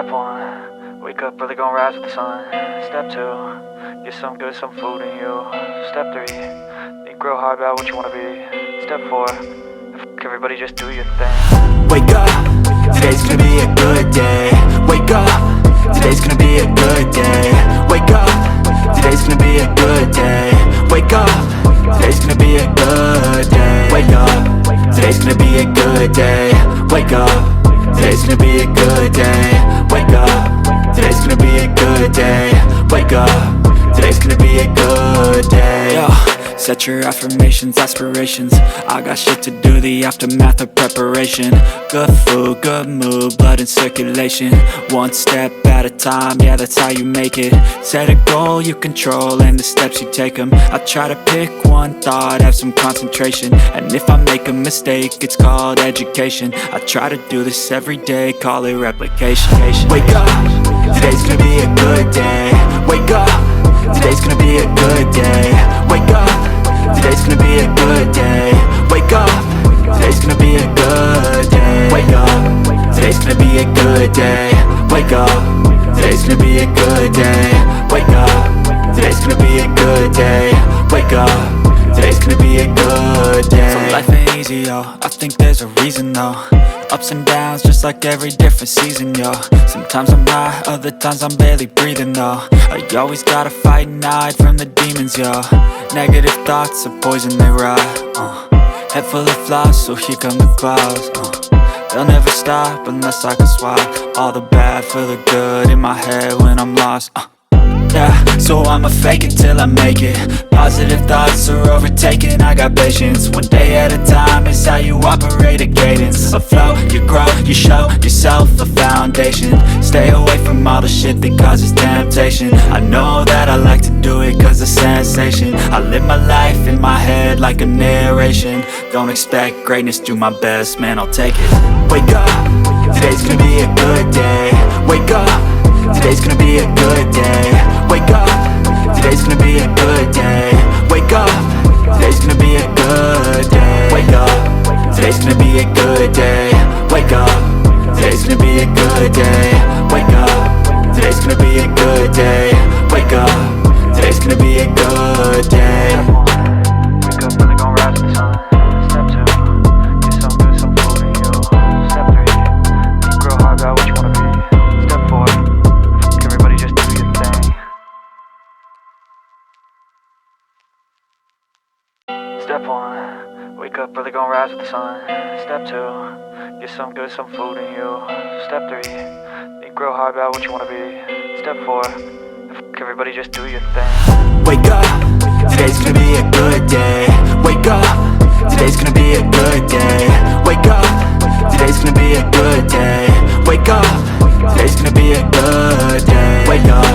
Step 1, wake up early, gonna rise with the sun. Step 2, get some good, some food in you. Step 3, think real hard about what you wanna be. Step 4, everybody just do your thing. Wake up, today's gonna be a good day. Wake up, today's gonna be a good day. Wake up, today's gonna be a good day. Wake up, today's gonna be a good day. Wake up, today's gonna be a good day. Wake up, today's gonna be a good day. Wake up, today's gonna be a good day. Wake up, today's gonna be a good day. Yo, set your affirmations, aspirations. I got shit to do, the aftermath of preparation. Good food, good mood, blood in circulation. One step at a time, yeah, that's how you make it. Set a goal you control and the steps you take them. I try to pick one thought, have some concentration. And if I make a mistake, it's called education. I try to do this every day, call it replication. Wake up, today's gonna be a good day. Wake up, today's gonna be a good day. Wake up, today's gonna be a good day. Wake up, today's gonna be a good day. Wake up, today's gonna be a good day. Wake up, today's gonna be a good day. Wake up, today's gonna be a good day. Wake up, today's gonna be a good day. So life ain't easy, yo, I think there's a reason though. Ups and downs, just like every different season, yo. Sometimes I'm high, other times I'm barely breathing, though. I always gotta fight and hide from the demons, yo. Negative thoughts are poison, they rot. Head full of flies, so here come the clouds. They'll never stop unless I can swap all the bad for the good in my head when I'm lost. Yeah, so I'ma fake it till I make it. Positive thoughts are overtaken, I got patience. One day at a time is how you operate a cadence. A flow, you grow, you show yourself a foundation. Stay away from all the shit that causes temptation. I know that I like to do it cause it's sensation. I live my life in my head like a narration. Don't expect greatness, do my best, man, I'll take it. Wake up, today's gonna be a good day. Wake up, today's gonna be a good day. Wake up, today's gonna be a good day. Wake up, today's gonna be a good day. Wake up, today's gonna be a good day. Wake up, today's gonna be a good day. Wake up, today's gonna be a good day. Wake up, today's gonna be a good day. Wake up early, gonna rise with the sun. Step 2, get some good, some food in you. Step 3, think real hard about what you wanna be. Step 4, everybody just do your thing. Step 1, wake up early, gonna rise with the sun. Step 2, get some good, some food in you. Step 3, think real hard about what you wanna be. Step 4, everybody just do your thing. Wake up, today's gonna be a good day. Wake up, today's gonna be a good day. Wake up, today's gonna be a good day. Wake up, today's gonna be a good day. Wake up,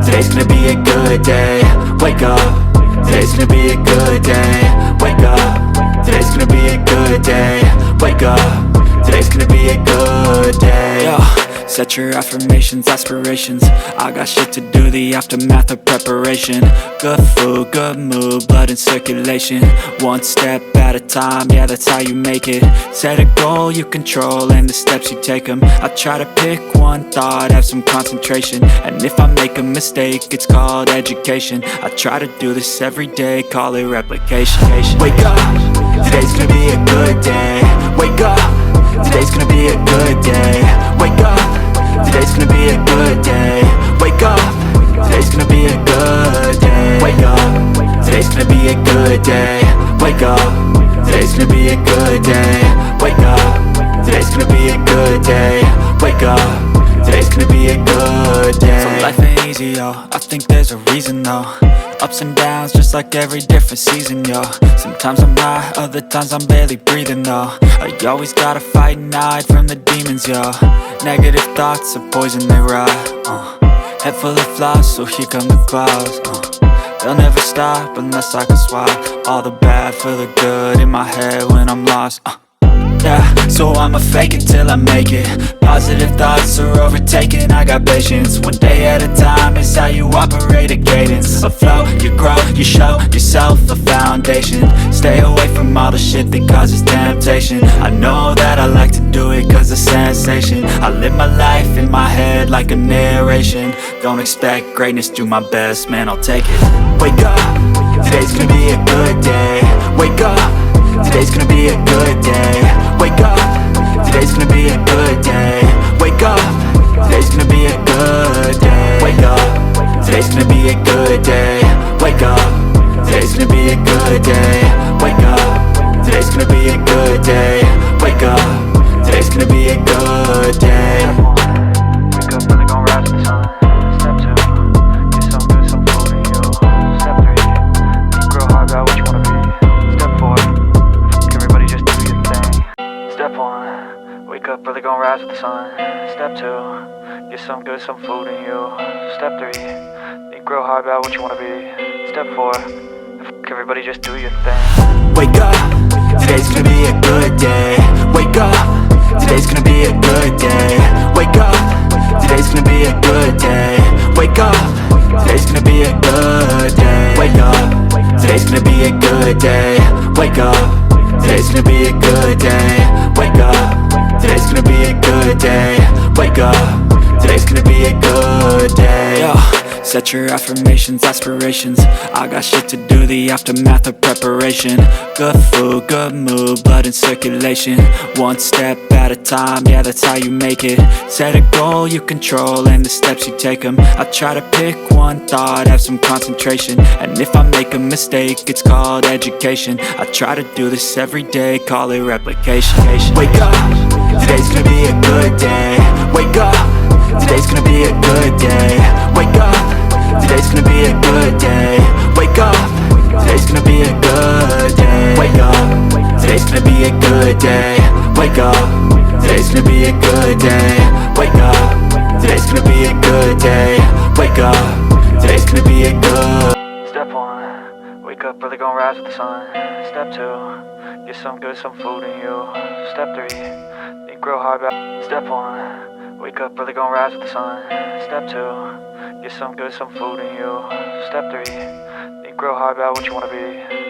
today's gonna be a good day. Wake up, today's gonna be a good day. Wake up, today's gonna be a good day. Wake up, today's gonna be a good day. Yo, set your affirmations, aspirations. I got shit to do, the aftermath of preparation. Good food, good mood, blood in circulation. One step at a time, yeah, that's how you make it. Set a goal you control and the steps you take them. I try to pick one thought, have some concentration. And if I make a mistake, it's called education. I try to do this every day, call it replication. Wake up, today's gonna be a good day. Wake up, today's gonna be a good day. Wake up, today's gonna be a good day. Wake up, today's gonna be a good day. Wake up, today's gonna be a good day. Wake up, today's gonna be a good day. Wake up, today's gonna be a good day. Wake up, today's gonna be a good day. So life ain't easy, yo, I think there's a reason though. Ups and downs, just like every different season, yo. Sometimes I'm high, other times I'm barely breathing, though. I always gotta fight and hide from the demons, yo. Negative thoughts are poison, they rot. Head full of flies, so here come the clouds. They'll never stop unless I can swap all the bad for the good in my head when I'm lost. Yeah, so I'ma fake it till I make it. Positive thoughts are overtaken, I got patience. One day at a time is how you operate a cadence. A flow, you grow, you show yourself a foundation. Stay away from all the shit that causes temptation. I know that I like to do it cause it's sensation. I live my life in my head like a narration. Don't expect greatness, do my best, man, I'll take it. Wake up, today's gonna be a good day. Wake up, today's gonna be a good day. Wake up, today's gonna be a good day. Wake up, today's gonna be a good day. Wake up, today's gonna be a good day. Wake up, today's gonna be a good day. Wake up, today's gonna be a good day. Wake up, today's gonna be a good day. Wake up, really gon' rise with the sun. Step 2, get some good, some food in you. Step 3, think real hard about what you wanna be. Step 4, everybody just do your thing. Step 1, wake up, really gon' rise with the sun. Step 2, get some good, some food in you. Step 3, think real hard about what you wanna be. Step 4, everybody just do your thing. Wake up, today's gonna be a good day. Wake up, today's gonna be a good day. Wake up, today's gonna be a good day. Wake up, today's gonna be a good day. Wake up, today's gonna be a good day. Wake up, today's gonna be a good day. Wake up, today's gonna be a good day. Wake up, today's gonna be a good day. Yo, set your affirmations, aspirations. I got shit to do, the aftermath of preparation. Good food, good mood, blood in circulation. One step at a time, yeah, that's how you make it. Set a goal you control and the steps you take them. I try to pick one thought, have some concentration. And if I make a mistake, it's called education. I try to do this every day, call it replication. Wake up, today's gonna be a good day. Wake up, today's gonna be a good day. Wake up, today's gonna be a good day. Wake up, today's gonna be a good day. Wake up, today's gonna be a good day. Wake up, today's gonna be a good day. Wake up, today's gonna be a good day. Wake up, today's gonna be a good. Step 1, wake up, really gon' rise with the sun. Step 2, get some good, some food in you. Step 3, think real hard about. Step 1, wake up, really gon' rise with the sun. Step 2, get some good, some food in you. Step 3, think real hard about what you wanna be.